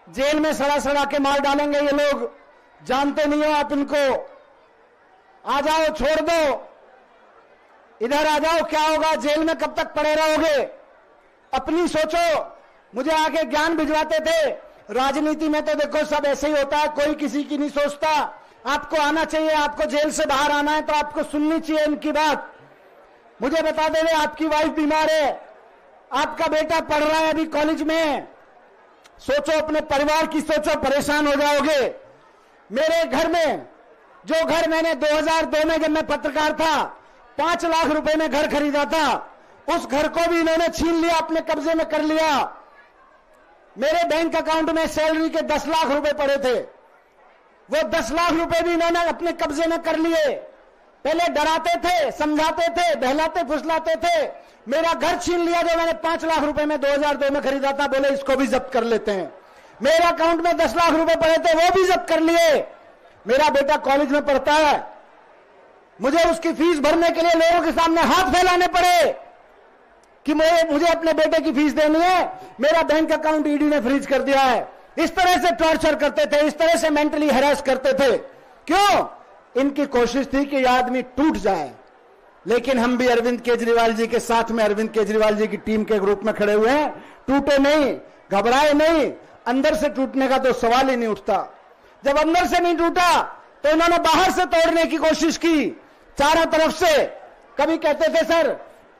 Jail में सड़ा सड़ा के मार डालेंगे ये लोग, जानते नहीं हो आप इनको। आ जाओ, छोड़ दो, इधर आ जाओ, क्या होगा, जेल में कब तक पड़े रहोगे, अपनी सोचो। मुझे आगे ज्ञान भिजवाते थे, राजनीति में तो देखो सब ऐसे ही होता है, कोई किसी की नहीं सोचता। आपको आना चाहिए, आपको जेल से बाहर आना है तो आपको सुननी चाहिए इनकी बात। मुझे बता दे, आपकी वाइफ बीमार है, आपका बेटा पढ़ रहा है अभी कॉलेज में, सोचो अपने परिवार की सोचो, परेशान हो जाओगे। मेरे घर में, जो घर मैंने 2002 में जब मैं पत्रकार था 5 लाख रुपए में घर खरीदा था, उस घर को भी इन्होंने छीन लिया, अपने कब्जे में कर लिया। मेरे बैंक अकाउंट में सैलरी के 10 लाख रुपए पड़े थे, वो 10 लाख रुपए भी इन्होंने अपने कब्जे में कर लिए। पहले डराते थे, समझाते थे, बहलाते फुसलाते थे, मेरा घर छीन लिया जो मैंने 5 लाख रुपए में 2002 में खरीदा था, बोले इसको भी जब्त कर लेते हैं। मेरे अकाउंट में 10 लाख रुपए पड़े थे, वो भी जब्त कर लिए। मेरा बेटा कॉलेज में पढ़ता है, मुझे उसकी फीस भरने के लिए लोगों के सामने हाथ फैलाने पड़े कि मुझे अपने बेटे की फीस देनी है, मेरा बैंक अकाउंट ईडी ने फ्रीज कर दिया है। इस तरह से टॉर्चर करते थे, इस तरह से मेंटली हैरेस करते थे। क्यों? इनकी कोशिश थी कि यह आदमी टूट जाए। लेकिन हम भी अरविंद केजरीवाल जी के साथ में, अरविंद केजरीवाल जी की टीम के ग्रुप में खड़े हुए हैं। टूटे नहीं, घबराए नहीं, अंदर से टूटने का तो सवाल ही नहीं उठता। जब अंदर से नहीं टूटा तो इन्होंने बाहर से तोड़ने की कोशिश की, चारों तरफ से। कभी कहते थे सर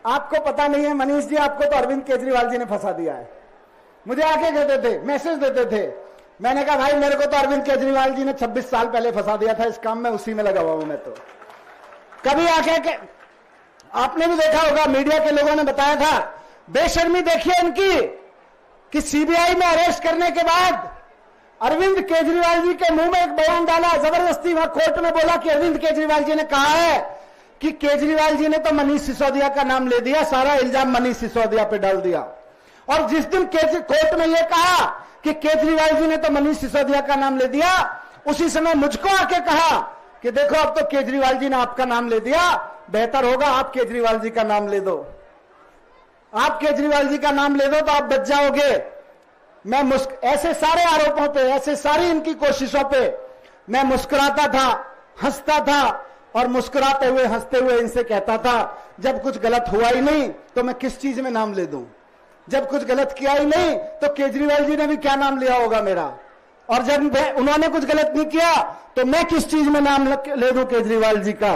आपको पता नहीं है मनीष जी, आपको तो अरविंद केजरीवाल जी ने फंसा दिया है। मुझे आके कहते थे, मैसेज देते थे। मैंने कहा भाई मेरे को तो अरविंद केजरीवाल जी ने 26 साल पहले फंसा दिया था, इस काम में उसी में लगा हुआ हूं मैं तो। कभी आके आपने भी देखा होगा, मीडिया के लोगों ने बताया था, बेशर्मी देखिए इनकी कि सीबीआई में अरेस्ट करने के बाद अरविंद केजरीवाल जी के मुंह में एक बयान डाला, जबरदस्ती वहां कोर्ट में बोला कि अरविंद केजरीवाल जी ने कहा है कि केजरीवाल जी ने तो मनीष सिसोदिया का नाम ले दिया, सारा इल्जाम मनीष सिसोदिया पे डाल दिया। और जिस दिन कोर्ट में यह कहा कि केजरीवाल जी ने तो मनीष सिसोदिया का नाम ले दिया, उसी समय मुझको आके कहा कि देखो अब तो केजरीवाल जी ने आपका नाम ले दिया, बेहतर होगा आप केजरीवाल जी का नाम ले दो, आप केजरीवाल जी का नाम ले दो तो आप बच जाओगे। मैं ऐसे सारे आरोपों पे, ऐसे सारी इनकी कोशिशों पे मैं मुस्कुराता था, हंसता था, और मुस्कुराते हुए हंसते हुए इनसे कहता था जब कुछ गलत हुआ ही नहीं तो मैं किस चीज में नाम ले दूं, जब कुछ गलत किया ही नहीं तो केजरीवाल जी ने भी क्या नाम लिया होगा मेरा, और जब उन्होंने कुछ गलत नहीं किया तो मैं किस चीज में नाम ले दूं केजरीवाल जी का।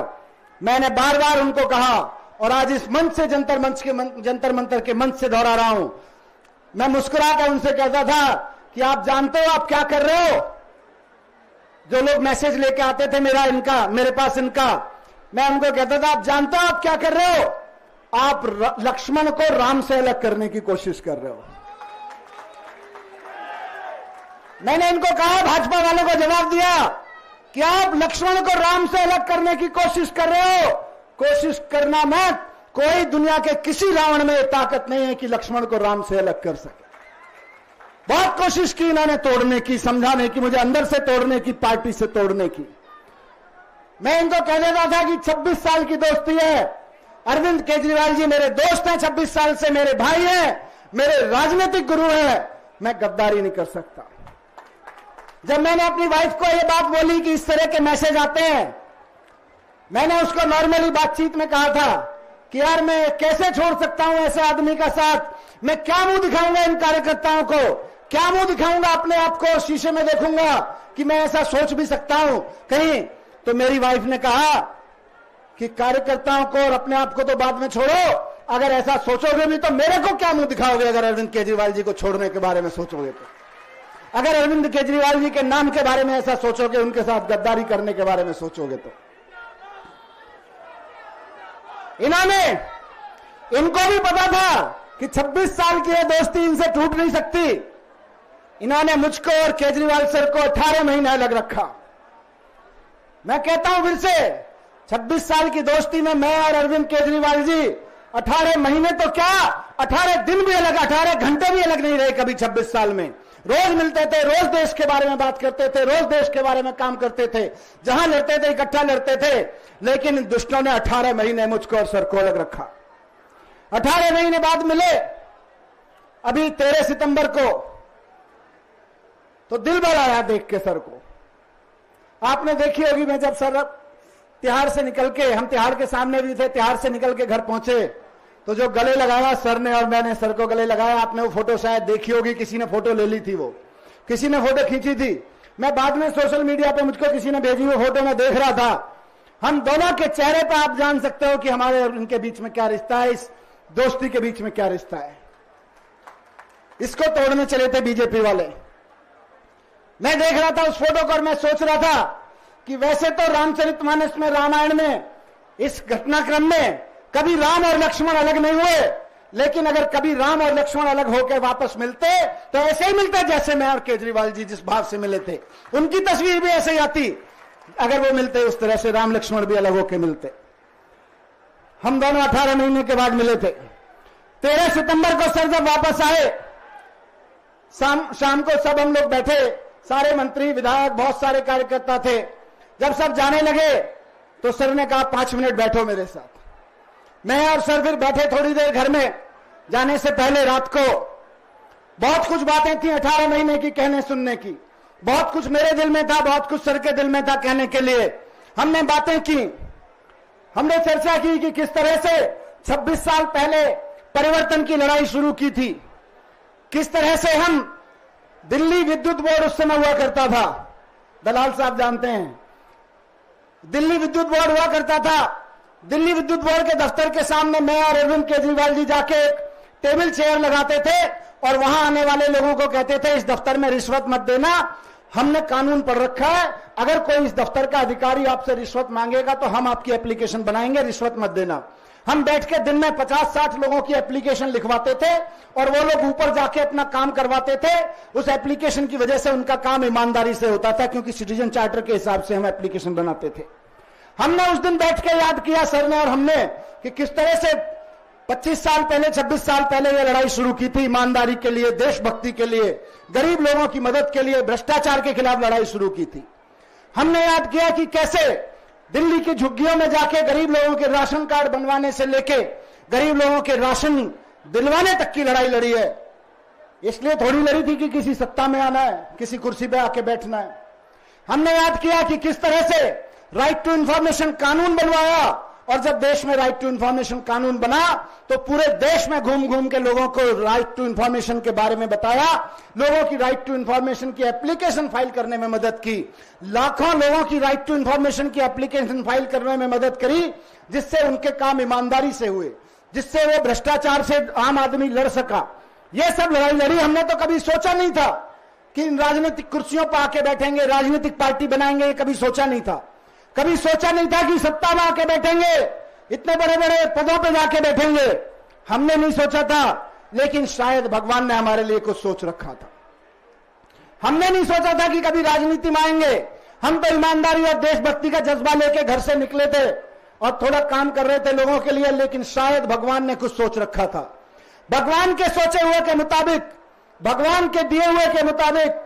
मैंने बार बार उनको कहा, और आज इस मंच से जंतर मंतर के मंच से दोहरा रहा हूं। मैं मुस्कुरा कर उनसे कहता था कि आप जानते हो आप क्या कर रहे हो। जो लोग मैसेज लेके आते थे मेरे पास इनका, मैं उनको कहता था आप जानते हो आप क्या कर रहे हो, आप लक्ष्मण को राम से अलग करने की कोशिश कर रहे हो। मैंने इनको कहा, भाजपा वालों को जवाब दिया कि आप लक्ष्मण को राम से अलग करने की कोशिश कर रहे हो। कोशिश करना मत, कोई दुनिया के किसी रावण में ताकत नहीं है कि लक्ष्मण को राम से अलग कर सके। बहुत कोशिश की इन्होंने तोड़ने की, समझाने की, मुझे अंदर से तोड़ने की, पार्टी से तोड़ने की। मैं इनको कह देता था कि 26 साल की दोस्ती है, अरविंद केजरीवाल जी मेरे दोस्त हैं, 26 साल से मेरे भाई हैं, मेरे राजनीतिक गुरु हैं, मैं गद्दारी नहीं कर सकता। जब मैंने अपनी वाइफ को यह बात बोली कि इस तरह के मैसेज आते हैं, मैंने उसको नॉर्मली बातचीत में कहा था कि यार मैं कैसे छोड़ सकता हूं ऐसे आदमी का साथ, मैं क्या मुंह दिखाऊंगा इन कार्यकर्ताओं को, क्या मुंह दिखाऊंगा अपने आप को, शीशे में देखूंगा कि मैं ऐसा सोच भी सकता हूं कहीं। तो मेरी वाइफ ने कहा कि कार्यकर्ताओं को और अपने आप को तो बाद में छोड़ो, अगर ऐसा सोचोगे भी तो मेरे को क्या मुंह दिखाओगे अगर अरविंद केजरीवाल जी को छोड़ने के बारे में सोचोगे तो, अगर अरविंद केजरीवाल जी के नाम के बारे में ऐसा सोचोगे, उनके साथ गद्दारी करने के बारे में सोचोगे तो। इनको भी पता था कि 26 साल की यह दोस्ती इनसे टूट नहीं सकती। इन्होंने मुझको और केजरीवाल सर को 18 महीने अलग रखा। मैं कहता हूं फिर से, 26 साल की दोस्ती में मैं और अरविंद केजरीवाल जी 18 महीने तो क्या, 18 दिन भी अलग, 18 घंटे भी अलग नहीं रहे कभी 26 साल में। रोज मिलते थे, रोज देश के बारे में बात करते थे, रोज देश के बारे में काम करते थे, जहां लड़ते थे इकट्ठा लड़ते थे। लेकिन दुष्टों ने 18 महीने मुझको और सर को अलग रखा। 18 महीने बाद मिले, अभी 13 सितंबर को तो दिल बल आया देख के सर को। आपने देखी होगी, मैं जब सर तिहाड़ से निकल के, हम तिहाड़ के सामने भी थे, तिहाड़ से निकल के घर पहुंचे तो जो गले लगाया सर ने और मैंने सर को गले लगाया, आपने वो फोटो शायद देखी होगी, किसी ने फोटो ले ली थी, वो किसी ने फोटो खींची थी। मैं बाद में सोशल मीडिया पे मुझको किसी ने भेजी वो फोटो में देख रहा था। हम दोनों के चेहरे पे आप जान सकते हो कि हमारे और उनके बीच में क्या रिश्ता है, इस दोस्ती के बीच में क्या रिश्ता है। इसको तोड़ने चले थे बीजेपी वाले। मैं देख रहा था उस फोटो को और मैं सोच रहा था कि वैसे तो रामचरितमानस में, रामायण में, इस घटनाक्रम में कभी राम और लक्ष्मण अलग नहीं हुए, लेकिन अगर कभी राम और लक्ष्मण अलग होकर वापस मिलते तो ऐसे ही मिलते जैसे मैं और केजरीवाल जी जिस भाव से मिले थे, उनकी तस्वीर भी ऐसे ही आती अगर वो मिलते उस तरह से, राम लक्ष्मण भी अलग होकर मिलते। हम दोनों 18 महीने के बाद मिले थे। 13 सितंबर को सर जब वापस आए, शाम को सब हम लोग बैठे, सारे मंत्री, विधायक, बहुत सारे कार्यकर्ता थे। जब सब जाने लगे तो सर ने कहा 5 मिनट बैठो मेरे साथ। मैं और सर फिर बैठे थोड़ी देर घर में। जाने से पहले रात को बहुत कुछ बातें थी 18 महीने की कहने सुनने की, बहुत कुछ मेरे दिल में था, बहुत कुछ सर के दिल में था कहने के लिए। हमने बातें की, हमने चर्चा की कि किस तरह से 26 साल पहले परिवर्तन की लड़ाई शुरू की थी, किस तरह से हम दिल्ली विद्युत बोर्ड उस समय हुआ करता था, दलाल साहब जानते हैं, दिल्ली विद्युत बोर्ड हुआ करता था। दिल्ली विद्युत बोर्ड के दफ्तर के सामने मैं और अरविंद केजरीवाल जी जाके एक टेबल चेयर लगाते थे और वहां आने वाले लोगों को कहते थे इस दफ्तर में रिश्वत मत देना, हमने कानून पढ़ रखा है, अगर कोई इस दफ्तर का अधिकारी आपसे रिश्वत मांगेगा तो हम आपकी एप्लीकेशन बनाएंगे, रिश्वत मत देना। हम बैठ के दिन में 50-60 लोगों की एप्लीकेशन लिखवाते थे और वो लोग ऊपर जाके अपना काम करवाते थे। उस एप्लीकेशन की वजह से उनका काम ईमानदारी से होता था, क्योंकि सिटीजन चार्टर के हिसाब से हम एप्लीकेशन बनाते थे। हमने उस दिन बैठ के याद किया सर ने और हमने कि किस तरह से 25 साल पहले, 26 साल पहले ये लड़ाई शुरू की थी, ईमानदारी के लिए, देशभक्ति के लिए, गरीब लोगों की मदद के लिए, भ्रष्टाचार के खिलाफ लड़ाई शुरू की थी। हमने याद किया कि कैसे दिल्ली की झुग्गियों में जाके गरीब लोगों के राशन कार्ड बनवाने से लेके गरीब लोगों के राशन दिलवाने तक की लड़ाई लड़ी है। इसलिए थोड़ी लड़ी थी कि किसी सत्ता में आना है, किसी कुर्सी पे आके बैठना है। हमने याद किया कि किस तरह से राइट टू इंफॉर्मेशन कानून बनवाया, और जब देश में राइट टू इंफॉर्मेशन कानून बना तो पूरे देश में घूम घूम के लोगों को राइट टू इंफॉर्मेशन के बारे में बताया, लोगों की राइट टू इंफॉर्मेशन की एप्लीकेशन फाइल करने में मदद की, लाखों लोगों की राइट टू इंफॉर्मेशन की एप्लीकेशन फाइल करने में मदद करी, जिससे उनके काम ईमानदारी से हुए, जिससे वो भ्रष्टाचार से आम आदमी लड़ सका। ये सब लड़ाई लड़ी। हमने तो कभी सोचा नहीं था कि इन राजनीतिक कुर्सियों पर आके बैठेंगे, राजनीतिक पार्टी बनाएंगे, ये कभी सोचा नहीं था। कभी सोचा नहीं था कि सत्ता में आके बैठेंगे, इतने बड़े बड़े पदों पे जाके बैठेंगे, हमने नहीं सोचा था। लेकिन शायद भगवान ने हमारे लिए कुछ सोच रखा था। हमने नहीं सोचा था कि कभी राजनीति में आएंगे। हम तो ईमानदारी और देशभक्ति का जज्बा लेके घर से निकले थे और थोड़ा काम कर रहे थे लोगों के लिए, लेकिन शायद भगवान ने कुछ सोच रखा था। भगवान के सोचे हुए के मुताबिक, भगवान के दिए हुए के मुताबिक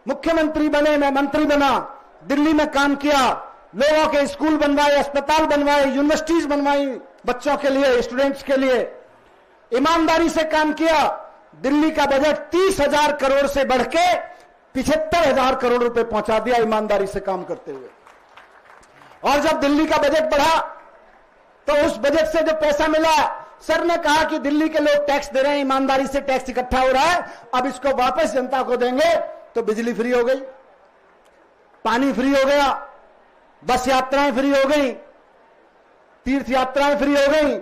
मुख्यमंत्री बने, मैं मंत्री बना, दिल्ली में काम किया, लोगों के स्कूल बनवाए, अस्पताल बनवाए, यूनिवर्सिटीज बनवाई बच्चों के लिए, स्टूडेंट्स के लिए, ईमानदारी से काम किया। दिल्ली का बजट 30,000 करोड़ से बढ़ के 75,000 करोड़ रुपए पहुंचा दिया ईमानदारी से काम करते हुए। और जब दिल्ली का बजट बढ़ा तो उस बजट से जो पैसा मिला, सर ने कहा कि दिल्ली के लोग टैक्स दे रहे हैं, ईमानदारी से टैक्स इकट्ठा हो रहा है, अब इसको वापस जनता को देंगे। तो बिजली फ्री हो गई, पानी फ्री हो गया, बस यात्राएं फ्री हो गई, तीर्थ यात्राएं फ्री हो गई,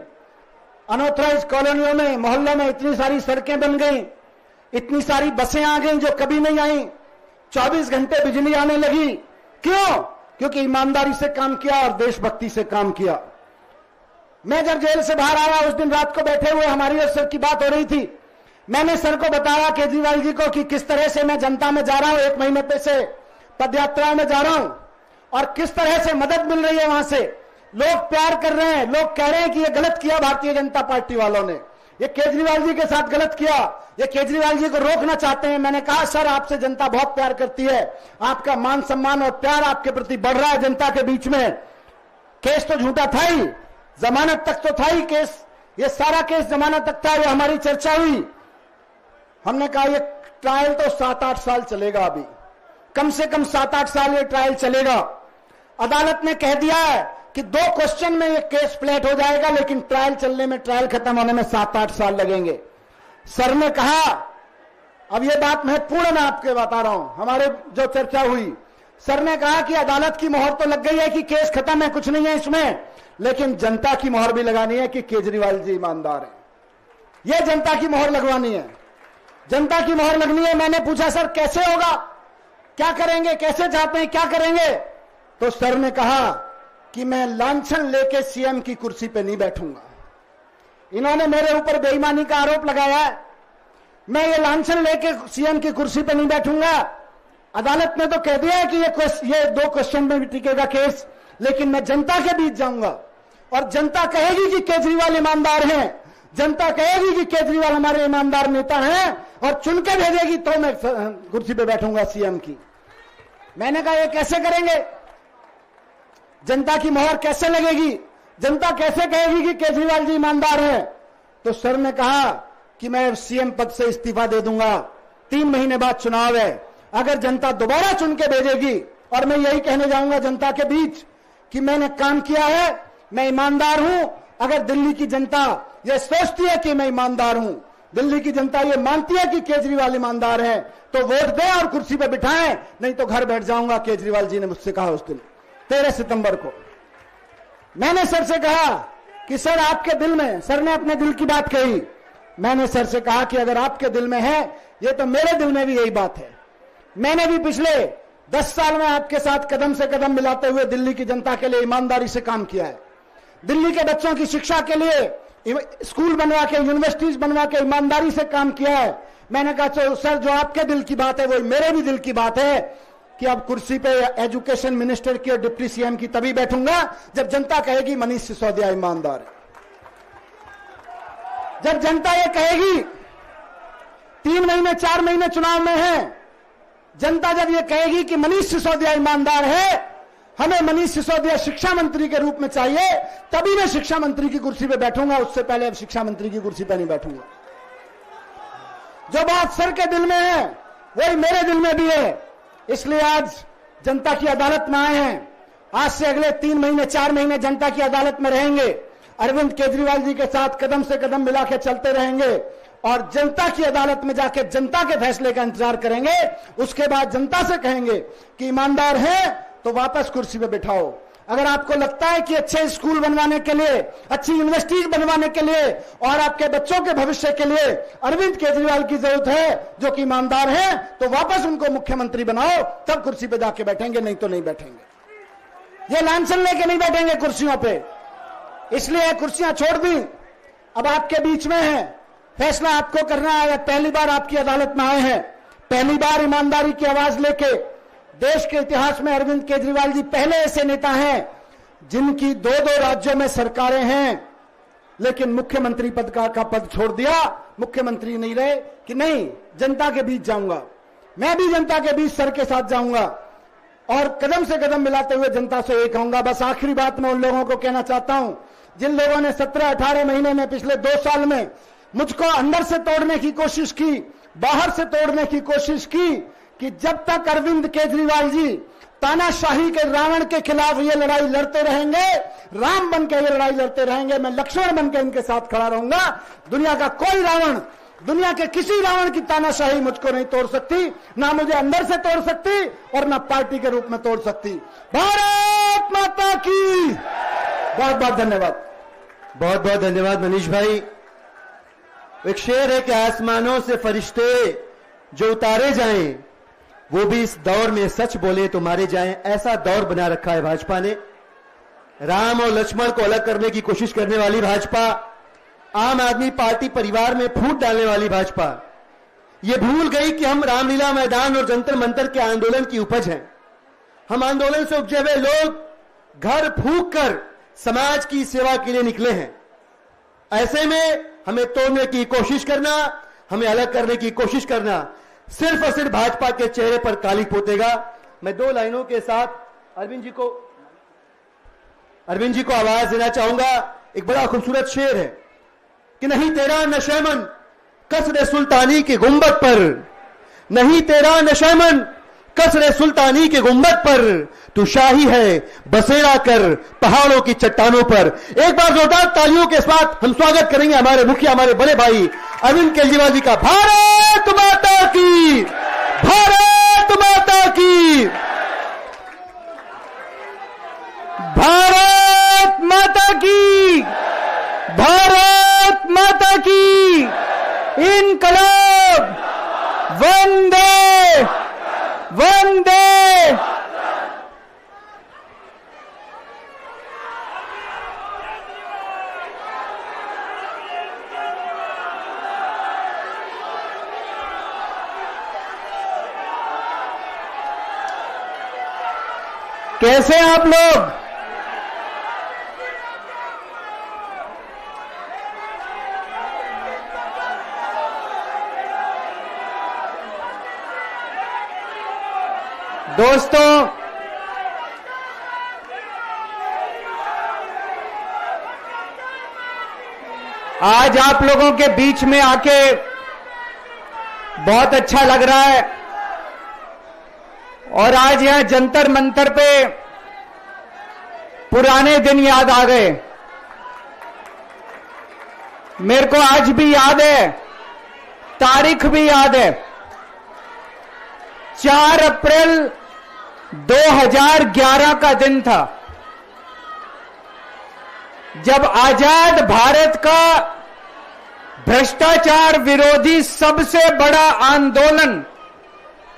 अनऑथराइज कॉलोनियों में, मोहल्लों में इतनी सारी सड़कें बन गई, इतनी सारी बसें आ गई जो कभी नहीं आई, 24 घंटे बिजली आने लगी। क्यों? क्योंकि ईमानदारी से काम किया और देशभक्ति से काम किया। मैं जब जेल से बाहर आया उस दिन रात को बैठे हुए हमारी और सर की बात हो रही थी। मैंने सर को बताया, केजरीवाल जी को, कि किस तरह से मैं जनता में जा रहा हूं, 1 महीने पे से पदयात्रा में जा रहा हूं और किस तरह से मदद मिल रही है। वहां से लोग प्यार कर रहे हैं, लोग कह रहे हैं कि ये गलत किया भारतीय जनता पार्टी वालों ने, ये केजरीवाल जी के साथ गलत किया, ये केजरीवाल जी को रोकना चाहते हैं। मैंने कहा सर, आपसे जनता बहुत प्यार करती है, आपका मान सम्मान और प्यार आपके प्रति बढ़ रहा है जनता के बीच में। केस तो झूठा था ही, जमानत तक तो था ही केस, ये सारा केस जमानत तक था, ये हमारी चर्चा हुई। हमने कहा ये ट्रायल तो 7-8 साल चलेगा अभी, कम से कम 7-8 साल ये ट्रायल चलेगा। अदालत ने कह दिया है कि 2 क्वेश्चन में ये केस फ्लैट हो जाएगा, लेकिन ट्रायल चलने में, ट्रायल खत्म होने में 7-8 साल लगेंगे। सर ने कहा, अब ये बात महत्वपूर्ण मैं आपके बता रहा हूं, हमारे जो चर्चा हुई, सर ने कहा कि अदालत की मोहर तो लग गई है कि केस खत्म है, कुछ नहीं है इसमें, लेकिन जनता की मोहर भी लगानी है कि केजरीवाल जी ईमानदार हैं। यह जनता की मोहर लगवानी है, जनता की मोहर लगनी है। मैंने पूछा, सर कैसे होगा, क्या करेंगे, कैसे चाहते हैं, क्या करेंगे? तो सर ने कहा कि मैं लांछन लेके सीएम की कुर्सी पे नहीं बैठूंगा। इन्होंने मेरे ऊपर बेईमानी का आरोप लगाया है, मैं ये लांछन लेके सीएम की कुर्सी पे नहीं बैठूंगा। अदालत ने तो कह दिया है कि ये 2 क्वेश्चन में भी टिकेगा केस, लेकिन मैं जनता के बीच जाऊंगा और जनता कहेगी कि केजरीवाल ईमानदार हैं, जनता कहेगी कि केजरीवाल हमारे ईमानदार नेता हैं और चुन के भेजेगी तो मैं कुर्सी पे बैठूंगा सीएम की। मैंने कहा, ये कैसे करेंगे, जनता की मोहर कैसे लगेगी, जनता कैसे कहेगी कि केजरीवाल जी ईमानदार हैं? तो सर ने कहा कि मैं सीएम पद से इस्तीफा दे दूंगा, 3 महीने बाद चुनाव है, अगर जनता दोबारा चुन के भेजेगी और मैं यही कहने जाऊंगा जनता के बीच कि मैंने काम किया है, मैं ईमानदार हूं। अगर दिल्ली की जनता ये सोचती है कि मैं ईमानदार हूं, दिल्ली की जनता ये मानती है कि केजरीवाल ईमानदार है, तो वोट दें और कुर्सी पे बिठाएं, नहीं तो घर बैठ जाऊंगा। केजरीवाल जी ने मुझसे कहा उस दिन 13 सितंबर को। मैंने सर से कहा कि सर आपके दिल में, सर ने अपने दिल की बात कही, मैंने सर से कहा कि अगर आपके दिल में है, ये तो मेरे दिल में भी यही बात है। मैंने भी पिछले 10 साल में आपके साथ कदम से कदम मिलाते हुए दिल्ली की जनता के लिए ईमानदारी से काम किया है। दिल्ली के बच्चों की शिक्षा के लिए स्कूल बनवा के, यूनिवर्सिटीज बनवा के ईमानदारी से काम किया है। मैंने कहा सर जो आपके दिल की बात है वो मेरे भी दिल की बात है कि अब कुर्सी पे एजुकेशन मिनिस्टर की और डिप्टी सीएम की तभी बैठूंगा जब जनता कहेगी मनीष सिसोदिया ईमानदार है। जब जनता ये कहेगी, 3 महीने 4 महीने चुनाव में है, जनता जब ये कहेगी कि मनीष सिसोदिया ईमानदार है, हमें मनीष सिसोदिया शिक्षा मंत्री के रूप में चाहिए, तभी मैं शिक्षा मंत्री की कुर्सी पे बैठूंगा, उससे पहले अब शिक्षा मंत्री की कुर्सी पे नहीं बैठूंगा। जो बात सर के दिल में है वही मेरे दिल में भी है, इसलिए आज जनता की अदालत में आए हैं। आज से अगले 3 महीने 4 महीने जनता की अदालत में रहेंगे, अरविंद केजरीवाल जी के साथ कदम से कदम मिला के चलते रहेंगे और जनता की अदालत में जाके जनता के फैसले का इंतजार करेंगे। उसके बाद जनता से कहेंगे कि ईमानदार है तो वापस कुर्सी पे बिठाओ। अगर आपको लगता है कि अच्छे स्कूल बनवाने के लिए, अच्छी यूनिवर्सिटीज बनवाने के लिए और आपके बच्चों के भविष्य के लिए अरविंद केजरीवाल की जरूरत है जो कि ईमानदार है, तो वापस उनको मुख्यमंत्री बनाओ, तब कुर्सी पे जाके बैठेंगे, नहीं तो नहीं बैठेंगे। ये लांछन लेके नहीं बैठेंगे कुर्सियों पे, इसलिए कुर्सियां छोड़ दी, अब आपके बीच में है, फैसला आपको करना है। पहली बार आपकी अदालत में आए हैं, पहली बार ईमानदारी की आवाज लेके। देश के इतिहास में अरविंद केजरीवाल जी पहले ऐसे नेता हैं जिनकी 2-2 राज्यों में सरकारें हैं, लेकिन मुख्यमंत्री पद का पद छोड़ दिया, मुख्यमंत्री नहीं रहे कि नहीं जनता के बीच जाऊंगा, मैं भी जनता के बीच सर के साथ जाऊंगा और कदम से कदम मिलाते हुए जनता से एक कहूंगा। बस आखिरी बात मैं उन लोगों को कहना चाहता हूं जिन लोगों ने 17-18 महीने में, पिछले 2 साल में मुझको अंदर से तोड़ने की कोशिश की, बाहर से तोड़ने की कोशिश की, कि जब तक अरविंद केजरीवाल जी तानाशाही के रावण के खिलाफ ये लड़ाई लड़ते रहेंगे, राम बन के ये लड़ाई लड़ते रहेंगे, मैं लक्ष्मण बन के इनके साथ खड़ा रहूंगा। दुनिया का कोई रावण, दुनिया के किसी रावण की तानाशाही मुझको नहीं तोड़ सकती, ना मुझे अंदर से तोड़ सकती और ना पार्टी के रूप में तोड़ सकती। भारत माता की। बहुत बहुत धन्यवाद। बहुत बहुत धन्यवाद मनीष भाई। एक शेर है कि आसमानों से फरिश्ते जो उतारे जाएं वो भी इस दौर में सच बोले तो मारे जाएं, ऐसा दौर बना रखा है भाजपा ने। राम और लक्ष्मण को अलग करने की कोशिश करने वाली भाजपा, आम आदमी पार्टी परिवार में फूट डालने वाली भाजपा ये भूल गई कि हम रामलीला मैदान और जंतर मंतर के आंदोलन की उपज हैं। हम आंदोलन से उपजे हुए लोग घर फूंक कर समाज की सेवा के लिए निकले हैं। ऐसे में हमें तोड़ने की कोशिश करना, हमें अलग करने की कोशिश करना सिर्फ और सिर्फ भाजपा के चेहरे पर काली पोतेगा। मैं 2 लाइनों के साथ अरविंद जी को आवाज देना चाहूंगा। एक बड़ा खूबसूरत शेर है कि नहीं तेरा नशेमन कसर सुल्तानी की गुंबद पर, नहीं तेरा नशेमन कसरे सुल्तानी के गुंबद पर तू शाही है बसेरा कर पहाड़ों की चट्टानों पर। एक बार जोरदार तालियों के साथ हम स्वागत करेंगे हमारे मुखिया, हमारे बड़े भाई अरविंद केजरीवाल जी का। भारत माता की, भारत माता की, भारत माता की, भारत माता की। इनकलाब, वंदे वंदे। कैसे हैं आप लोग? दोस्तों, आज आप लोगों के बीच में आके बहुत अच्छा लग रहा है और आज यहां जंतर मंतर पे पुराने दिन याद आ गए। मेरे को आज भी याद है, तारीख भी याद है, 4 अप्रैल 2011 का दिन था जब आजाद भारत का भ्रष्टाचार विरोधी सबसे बड़ा आंदोलन,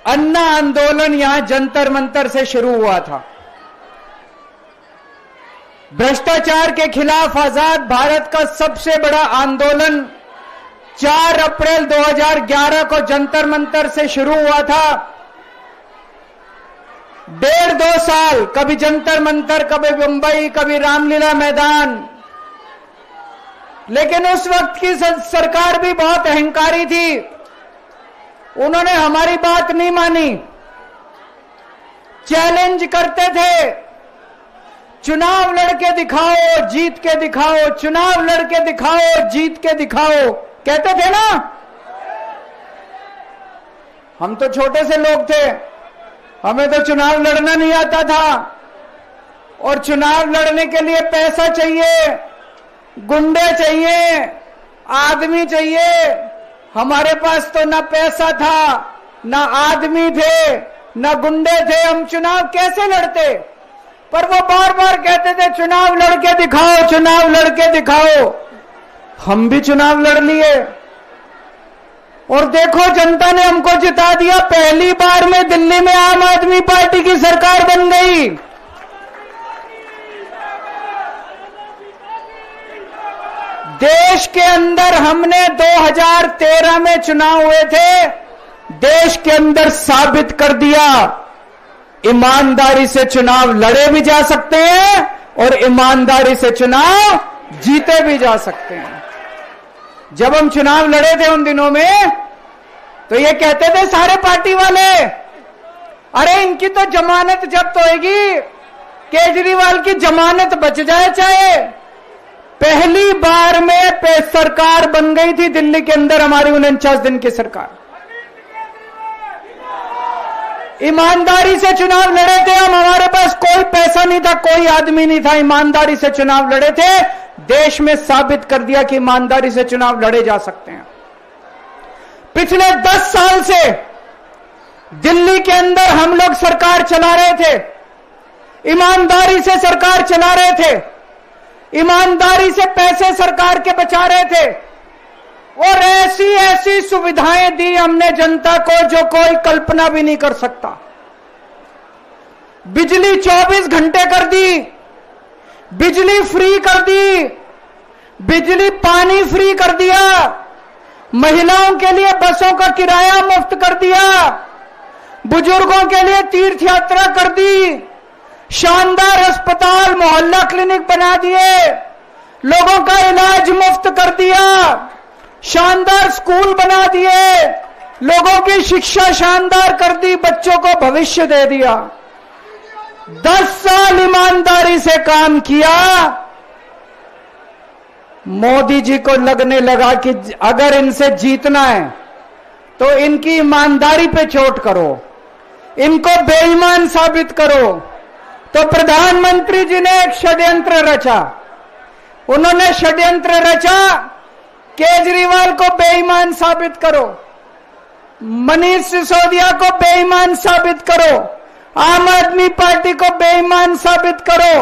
अन्ना आंदोलन, यहां जंतर मंतर से शुरू हुआ था। भ्रष्टाचार के खिलाफ आजाद भारत का सबसे बड़ा आंदोलन 4 अप्रैल 2011 को जंतर मंतर से शुरू हुआ था। 1.5-2 साल, कभी जंतर मंतर, कभी मुंबई, कभी रामलीला मैदान। लेकिन उस वक्त की सरकार भी बहुत अहंकारी थी, उन्होंने हमारी बात नहीं मानी, चैलेंज करते थे, चुनाव लड़के दिखाओ, जीत के दिखाओ, चुनाव लड़के दिखाओ, जीत के दिखाओ, कहते थे ना। हम तो छोटे से लोग थे, हमें तो चुनाव लड़ना नहीं आता था और चुनाव लड़ने के लिए पैसा चाहिए, गुंडे चाहिए, आदमी चाहिए। हमारे पास तो ना पैसा था, ना आदमी थे, ना गुंडे थे, हम चुनाव कैसे लड़ते? पर वो बार बार कहते थे चुनाव लड़के दिखाओ, चुनाव लड़के दिखाओ। हम भी चुनाव लड़ लिए और देखो जनता ने हमको जिता दिया। पहली बार में दिल्ली में आम आदमी पार्टी की सरकार बन गई। देश के अंदर हमने 2013 में चुनाव हुए थे, देश के अंदर साबित कर दिया ईमानदारी से चुनाव लड़े भी जा सकते हैं और ईमानदारी से चुनाव जीते भी जा सकते हैं। जब हम चुनाव लड़े थे उन दिनों में तो ये कहते थे सारे पार्टी वाले, अरे इनकी तो जमानत जब्त होएगी, केजरीवाल की जमानत बच जाए चाहे। पहली बार में सरकार बन गई थी दिल्ली के अंदर हमारी 49 दिन की सरकार। ईमानदारी से चुनाव लड़े थे हम, हमारे पास कोई पैसा नहीं था, कोई आदमी नहीं था, ईमानदारी से चुनाव लड़े थे। देश में साबित कर दिया कि ईमानदारी से चुनाव लड़े जा सकते हैं। पिछले 10 साल से दिल्ली के अंदर हम लोग सरकार चला रहे थे, ईमानदारी से सरकार चला रहे थे, ईमानदारी से पैसे सरकार के बचा रहे थे और ऐसी ऐसी सुविधाएं दी हमने जनता को जो कोई कल्पना भी नहीं कर सकता। बिजली 24 घंटे कर दी, बिजली फ्री कर दी, बिजली पानी फ्री कर दिया, महिलाओं के लिए बसों का किराया मुफ्त कर दिया, बुजुर्गों के लिए तीर्थ यात्रा कर दी, शानदार अस्पताल मोहल्ला क्लिनिक बना दिए, लोगों का इलाज मुफ्त कर दिया, शानदार स्कूल बना दिए, लोगों की शिक्षा शानदार कर दी, बच्चों को भविष्य दे दिया। 10 साल ईमानदारी से काम किया। मोदी जी को लगने लगा कि अगर इनसे जीतना है तो इनकी ईमानदारी पे चोट करो, इनको बेईमान साबित करो। तो प्रधानमंत्री जी ने एक षड्यंत्र रचा। उन्होंने षड्यंत्र रचा, केजरीवाल को बेईमान साबित करो, मनीष सिसोदिया को बेईमान साबित करो, आम आदमी पार्टी को बेईमान साबित करो।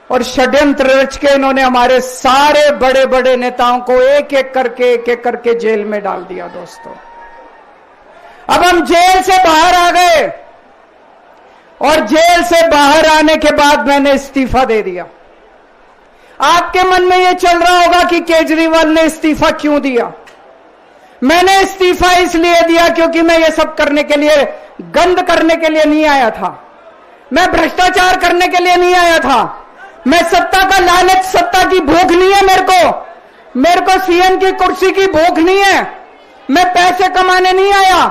और षड्यंत्र रच के इन्होंने हमारे सारे बड़े बड़े नेताओं को एक एक करके जेल में डाल दिया। दोस्तों, अब हम जेल से बाहर आ गए और जेल से बाहर आने के बाद मैंने इस्तीफा दे दिया। आपके मन में यह चल रहा होगा कि केजरीवाल ने इस्तीफा क्यों दिया। मैंने इस्तीफा इसलिए दिया क्योंकि मैं ये सब करने के लिए, गंद करने के लिए नहीं आया था। मैं भ्रष्टाचार करने के लिए नहीं आया था। मैं सत्ता का लालच, सत्ता की भूख नहीं है मेरे को सीएम की कुर्सी की भूख नहीं है। मैं पैसे कमाने नहीं आया।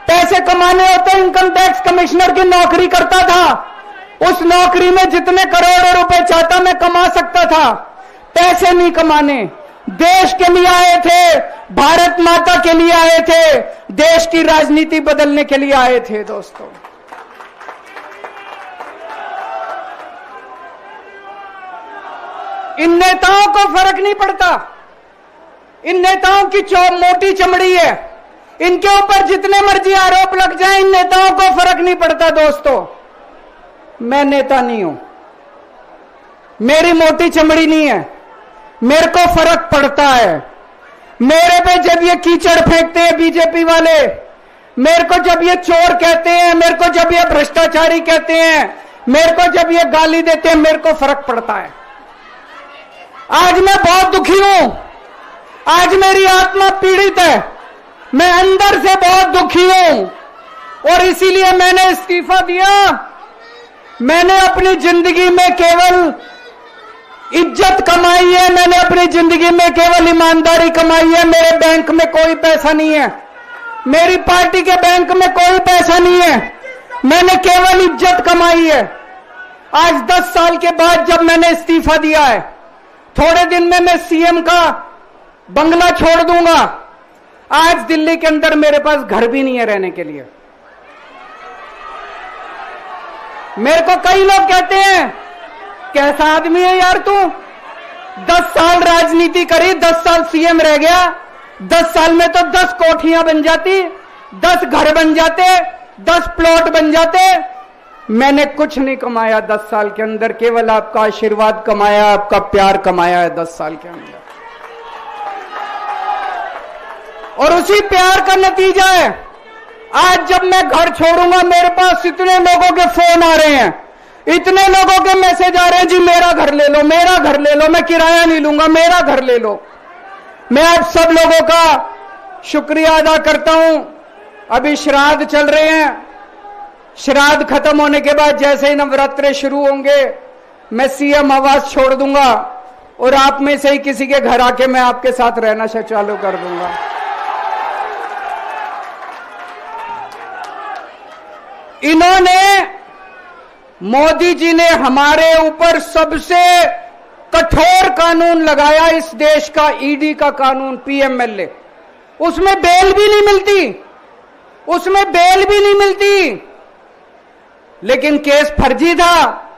पैसे कमाने होते इनकम टैक्स कमिश्नर की नौकरी करता था। उस नौकरी में जितने करोड़ों रुपए चाहता मैं कमा सकता था। पैसे नहीं कमाने, देश के लिए आए थे, भारत माता के लिए आए थे, देश की राजनीति बदलने के लिए आए थे। दोस्तों, इन नेताओं को फर्क नहीं पड़ता। इन नेताओं की मोटी चमड़ी है। इनके ऊपर जितने मर्जी आरोप लग जाए, इन नेताओं को फर्क नहीं पड़ता। दोस्तों, मैं नेता नहीं हूं, मेरी मोटी चमड़ी नहीं है, मेरे को फर्क पड़ता है। मेरे पे जब ये कीचड़ फेंकते हैं बीजेपी वाले, मेरे को जब ये चोर कहते हैं, मेरे को जब ये भ्रष्टाचारी कहते हैं, मेरे को जब ये गाली देते हैं, मेरे को फर्क पड़ता है। आज मैं बहुत दुखी हूं। आज मेरी आत्मा पीड़ित है। मैं अंदर से बहुत दुखी हूं और इसीलिए मैंने इस्तीफा दिया। मैंने अपनी जिंदगी में केवल इज्जत कमाई है। मैंने अपनी जिंदगी में केवल ईमानदारी कमाई है। मेरे बैंक में कोई पैसा नहीं है। मेरी पार्टी के बैंक में कोई पैसा नहीं है। मैंने केवल इज्जत कमाई है। आज 10 साल के बाद जब मैंने इस्तीफा दिया है, थोड़े दिन में मैं सीएम का बंगला छोड़ दूंगा। आज दिल्ली के अंदर मेरे पास घर भी नहीं है रहने के लिए। मेरे को कई लोग कहते हैं, कैसा आदमी है यार तू, 10 साल राजनीति करी, 10 साल सीएम रह गया, 10 साल में तो 10 कोठियां बन जाती, 10 घर बन जाते, 10 प्लॉट बन जाते। मैंने कुछ नहीं कमाया 10 साल के अंदर, केवल आपका आशीर्वाद कमाया, आपका प्यार कमाया है 10 साल के अंदर। और उसी प्यार का नतीजा है आज जब मैं घर छोड़ूंगा, मेरे पास इतने लोगों के फोन आ रहे हैं, इतने लोगों के मैसेज आ रहे हैं, जी मेरा घर ले लो, मेरा घर ले लो, मैं किराया नहीं लूंगा, मेरा घर ले लो। मैं आप सब लोगों का शुक्रिया अदा करता हूं। अभी श्राद्ध चल रहे हैं। श्राद्ध खत्म होने के बाद जैसे ही नवरात्रे शुरू होंगे, मैं सीएम आवास छोड़ दूंगा और आप में से ही किसी के घर आके मैं आपके साथ रहना चालू कर दूंगा। इन्होंने, मोदी जी ने हमारे ऊपर सबसे कठोर कानून लगाया, इस देश का ईडी का कानून, पीएमएलए। उसमें बेल भी नहीं मिलती, उसमें बेल भी नहीं मिलती, लेकिन केस फर्जी था।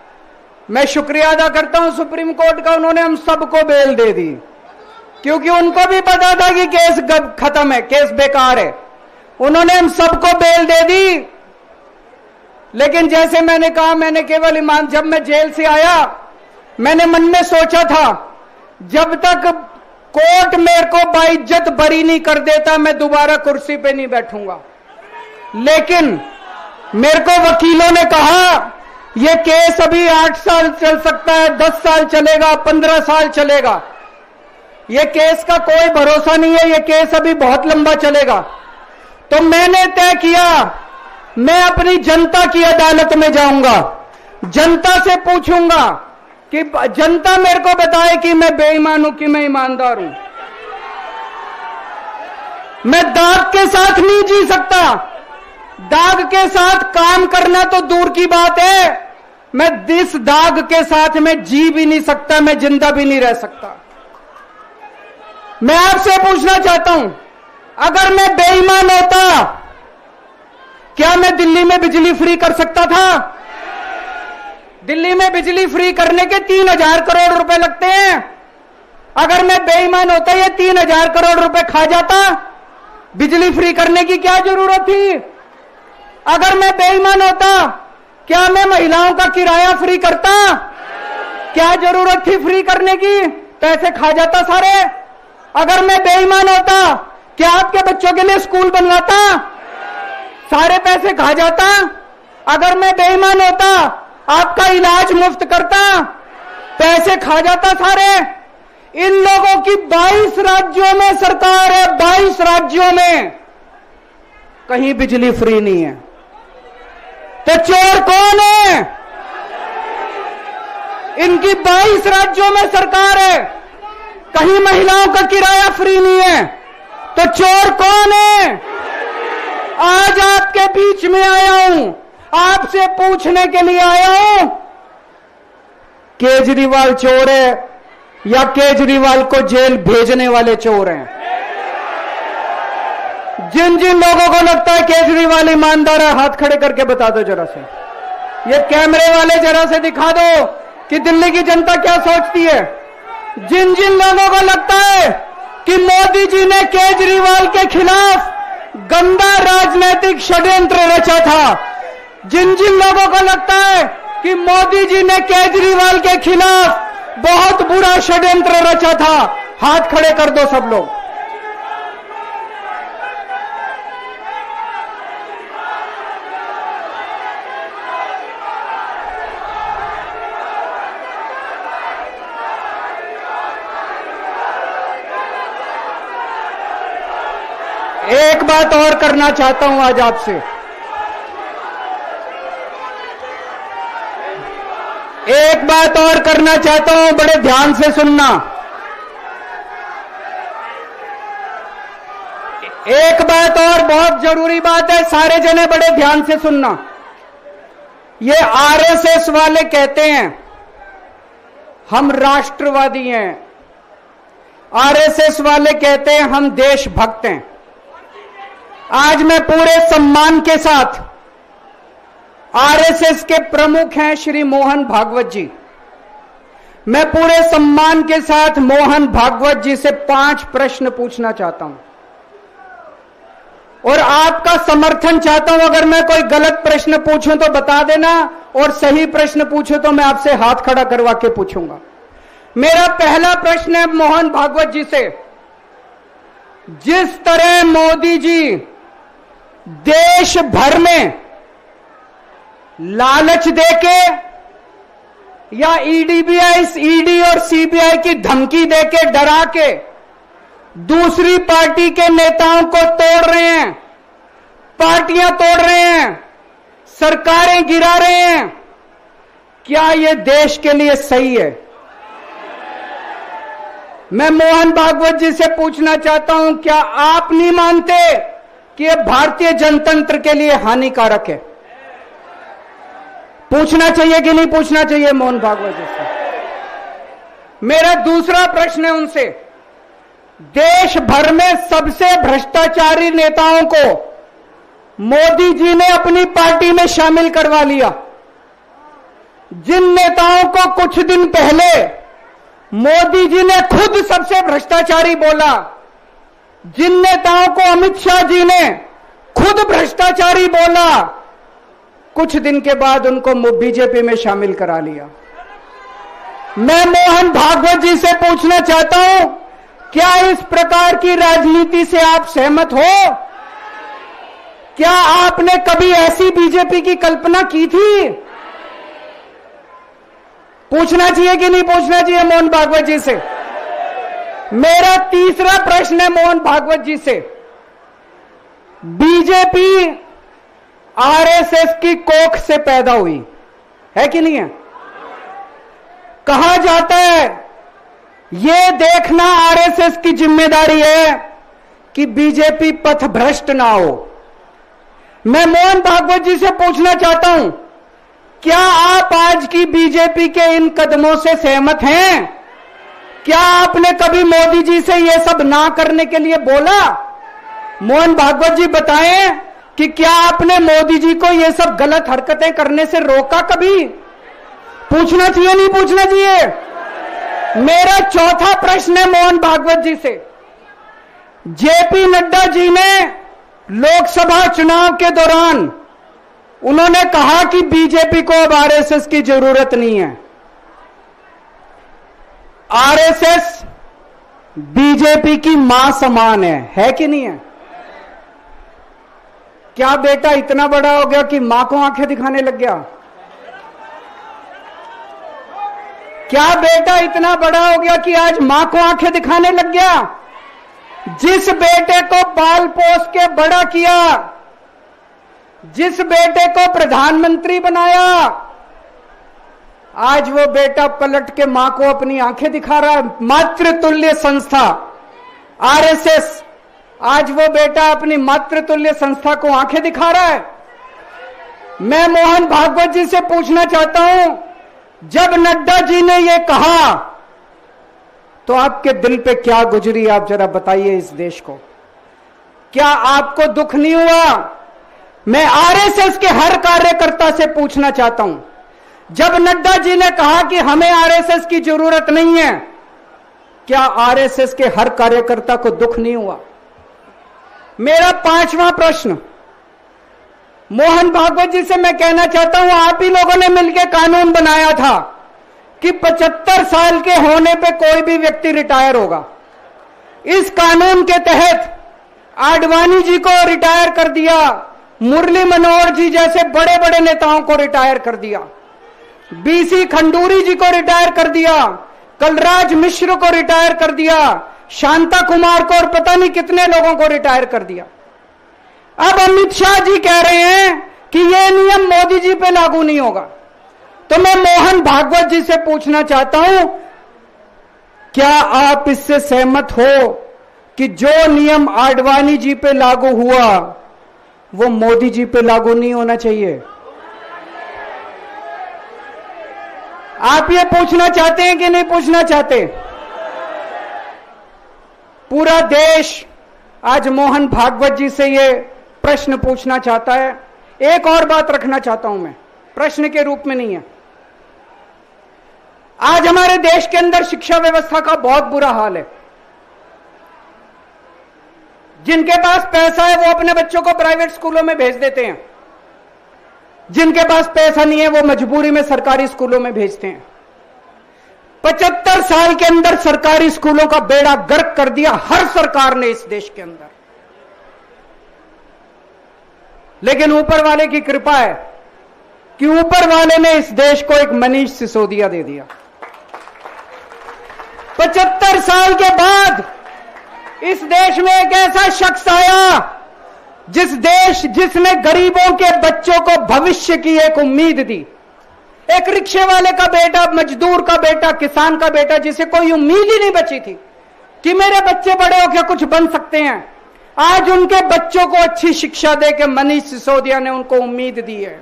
मैं शुक्रिया अदा करता हूं सुप्रीम कोर्ट का, उन्होंने हम सबको बेल दे दी, क्योंकि उनको भी पता था कि केस खत्म है, केस बेकार है। उन्होंने हम सबको बेल दे दी। लेकिन जैसे मैंने कहा, मैंने केवल ईमान, जब मैं जेल से आया, मैंने मन में सोचा था, जब तक कोर्ट मेरे को बाइज्जत बरी नहीं कर देता, मैं दोबारा कुर्सी पे नहीं बैठूंगा। लेकिन मेरे को वकीलों ने कहा, यह केस अभी 8 साल चल सकता है, 10 साल चलेगा, 15 साल चलेगा। यह केस का कोई भरोसा नहीं है, यह केस अभी बहुत लंबा चलेगा। तो मैंने तय किया, मैं अपनी जनता की अदालत में जाऊंगा, जनता से पूछूंगा कि जनता मेरे को बताए कि मैं बेईमान हूं कि मैं ईमानदार हूं। मैं दाग के साथ नहीं जी सकता। दाग के साथ काम करना तो दूर की बात है, मैं इस दाग के साथ में जी भी नहीं सकता, मैं जिंदा भी नहीं रह सकता। मैं आपसे पूछना चाहता हूं, अगर मैं बेईमान होता क्या मैं दिल्ली में बिजली फ्री कर सकता था? दिल्ली में बिजली फ्री करने के 3,000 करोड़ रुपए लगते हैं। अगर मैं बेईमान होता ये 3,000 करोड़ रुपए खा जाता। बिजली फ्री करने की क्या जरूरत थी? अगर मैं बेईमान होता क्या मैं महिलाओं का किराया फ्री करता? क्या जरूरत थी फ्री करने की? पैसे खा जाता सारे। अगर मैं बेईमान होता क्या आपके बच्चों के लिए स्कूल बनवाता? सारे पैसे खा जाता। अगर मैं बेईमान होता आपका इलाज मुफ्त करता? पैसे खा जाता सारे। इन लोगों की 22 राज्यों में सरकार है, 22 राज्यों में कहीं बिजली फ्री नहीं है। तो चोर कौन है? इनकी 22 राज्यों में सरकार है, कहीं महिलाओं का किराया फ्री नहीं है। तो चोर कौन है? आज आपके बीच में आया हूं, आपसे पूछने के लिए आया हूं, केजरीवाल चोर है या केजरीवाल को जेल भेजने वाले चोर हैं? जिन जिन लोगों को लगता है केजरीवाल ईमानदार है, हाथ खड़े करके बता दो जरा से। ये कैमरे वाले जरा से दिखा दो कि दिल्ली की जनता क्या सोचती है। जिन जिन लोगों को लगता है कि मोदी जी ने केजरीवाल के खिलाफ गंदा राजनीतिक षड्यंत्र रचा था, जिन जिन लोगों को लगता है कि मोदी जी ने केजरीवाल के खिलाफ बहुत बुरा षड्यंत्र रचा था, हाथ खड़े कर दो सब लोग। एक बात और करना चाहता हूं आज आपसे। एक बात और करना चाहता हूं, बड़े ध्यान से सुनना। एक बात और बहुत जरूरी बात है, सारे जने बड़े ध्यान से सुनना। ये आरएसएस वाले कहते हैं हम राष्ट्रवादी हैं, आरएसएस वाले कहते हैं हम देशभक्त हैं। आज मैं पूरे सम्मान के साथ, आरएसएस के प्रमुख हैं श्री मोहन भागवत जी, मैं पूरे सम्मान के साथ मोहन भागवत जी से 5 प्रश्न पूछना चाहता हूं और आपका समर्थन चाहता हूं। अगर मैं कोई गलत प्रश्न पूछूं तो बता देना, और सही प्रश्न पूछूं तो मैं आपसे हाथ खड़ा करवा के पूछूंगा। मेरा पहला प्रश्न है मोहन भागवत जी से। जिस तरह मोदी जी देश भर में लालच देके या ईडी और सीबीआई की धमकी देके, डरा के दूसरी पार्टी के नेताओं को तोड़ रहे हैं, पार्टियां तोड़ रहे हैं, सरकारें गिरा रहे हैं, क्या यह देश के लिए सही है? मैं मोहन भागवत जी से पूछना चाहता हूं, क्या आप नहीं मानते कि यह भारतीय जनतंत्र के लिए हानिकारक है? पूछना चाहिए कि नहीं पूछना चाहिए मोहन भागवत जी से? मेरा दूसरा प्रश्न है उनसे, देश भर में सबसे भ्रष्टाचारी नेताओं को मोदी जी ने अपनी पार्टी में शामिल करवा लिया। जिन नेताओं को कुछ दिन पहले मोदी जी ने खुद सबसे भ्रष्टाचारी बोला, जिन नेताओं को अमित शाह जी ने खुद भ्रष्टाचारी बोला, कुछ दिन के बाद उनको बीजेपी में शामिल करा लिया। मैं मोहन भागवत जी से पूछना चाहता हूं, क्या इस प्रकार की राजनीति से आप सहमत हो? क्या आपने कभी ऐसी बीजेपी की कल्पना की थी? पूछना चाहिए कि नहीं पूछना चाहिए मोहन भागवत जी से? मेरा तीसरा प्रश्न है मोहन भागवत जी से, बीजेपी आरएसएस की कोख से पैदा हुई है कि नहीं है? कहा जाता है यह देखना आरएसएस की जिम्मेदारी है कि बीजेपी पथभ्रष्ट ना हो। मैं मोहन भागवत जी से पूछना चाहता हूं, क्या आप आज की बीजेपी के इन कदमों से सहमत हैं? क्या आपने कभी मोदी जी से यह सब ना करने के लिए बोला? मोहन भागवत जी बताएं, कि क्या आपने मोदी जी को ये सब गलत हरकतें करने से रोका कभी? पूछना चाहिए नहीं पूछना चाहिए? मेरा चौथा प्रश्न है मोहन भागवत जी से। जेपी नड्डा जी ने लोकसभा चुनाव के दौरान उन्होंने कहा कि बीजेपी को अब आरएसएस की जरूरत नहीं है। आरएसएस बीजेपी की मां समान है कि नहीं है? क्या बेटा इतना बड़ा हो गया कि मां को आंखें दिखाने लग गया? क्या बेटा इतना बड़ा हो गया कि आज मां को आंखें दिखाने लग गया? जिस बेटे को पाल पोस के बड़ा किया, जिस बेटे को प्रधानमंत्री बनाया, आज वो बेटा पलट के मां को अपनी आंखें दिखा रहा है। मातृतुल्य संस्था आरएसएस, आज वो बेटा अपनी मातृतुल्य संस्था को आंखें दिखा रहा है। मैं मोहन भागवत जी से पूछना चाहता हूं, जब नड्डा जी ने ये कहा तो आपके दिल पे क्या गुजरी, आप जरा बताइए इस देश को। क्या आपको दुख नहीं हुआ? मैं आरएसएस के हर कार्यकर्ता से पूछना चाहता हूं, जब नड्डा जी ने कहा कि हमें आरएसएस की जरूरत नहीं है, क्या आरएसएस के हर कार्यकर्ता को दुख नहीं हुआ? मेरा पांचवा प्रश्न मोहन भागवत जी से मैं कहना चाहता हूं, आप ही लोगों ने मिलकर कानून बनाया था कि 75 साल के होने पे कोई भी व्यक्ति रिटायर होगा। इस कानून के तहत आडवाणी जी को रिटायर कर दिया, मुरली मनोहर जी जैसे बड़े बड़े नेताओं को रिटायर कर दिया, बीसी खंडूरी जी को रिटायर कर दिया, कलराज मिश्र को रिटायर कर दिया, शांता कुमार को और पता नहीं कितने लोगों को रिटायर कर दिया। अब अमित शाह जी कह रहे हैं कि यह नियम मोदी जी पे लागू नहीं होगा। तो मैं मोहन भागवत जी से पूछना चाहता हूं, क्या आप इससे सहमत हो कि जो नियम आडवाणी जी पे लागू हुआ वो मोदी जी पे लागू नहीं होना चाहिए? आप ये पूछना चाहते हैं कि नहीं पूछना चाहते? पूरा देश आज मोहन भागवत जी से ये प्रश्न पूछना चाहता है। एक और बात रखना चाहता हूं मैं, प्रश्न के रूप में नहीं है। आज हमारे देश के अंदर शिक्षा व्यवस्था का बहुत बुरा हाल है। जिनके पास पैसा है वो अपने बच्चों को प्राइवेट स्कूलों में भेज देते हैं, जिनके पास पैसा नहीं है वो मजबूरी में सरकारी स्कूलों में भेजते हैं। 75 साल के अंदर सरकारी स्कूलों का बेड़ा गर्क कर दिया हर सरकार ने इस देश के अंदर। लेकिन ऊपर वाले की कृपा है कि ऊपर वाले ने इस देश को एक मनीष सिसोदिया दे दिया। 75 साल के बाद इस देश में एक ऐसा शख्स आया जिसने गरीबों के बच्चों को भविष्य की एक उम्मीद दी। एक रिक्शे वाले का बेटा, मजदूर का बेटा, किसान का बेटा, जिसे कोई उम्मीद ही नहीं बची थी कि मेरे बच्चे बड़े होकर कुछ बन सकते हैं, आज उनके बच्चों को अच्छी शिक्षा देकर मनीष सिसोदिया ने उनको उम्मीद दी है।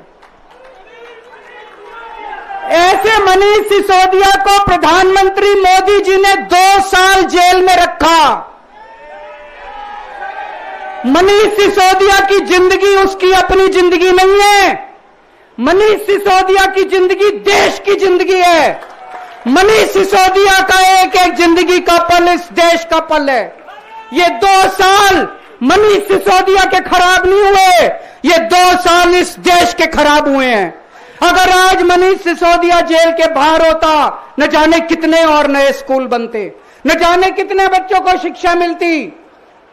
ऐसे मनीष सिसोदिया को प्रधानमंत्री मोदी जी ने 2 साल जेल में रखा। मनीष सिसोदिया की जिंदगी उसकी अपनी जिंदगी नहीं है। मनीष सिसोदिया की जिंदगी देश की जिंदगी है। मनीष सिसोदिया का एक एक जिंदगी का पल इस देश का पल है। ये 2 साल मनीष सिसोदिया के खराब नहीं हुए, ये 2 साल इस देश के खराब हुए हैं। अगर आज मनीष सिसोदिया जेल के बाहर होता, न जाने कितने और नए स्कूल बनते, न जाने कितने बच्चों को शिक्षा मिलती।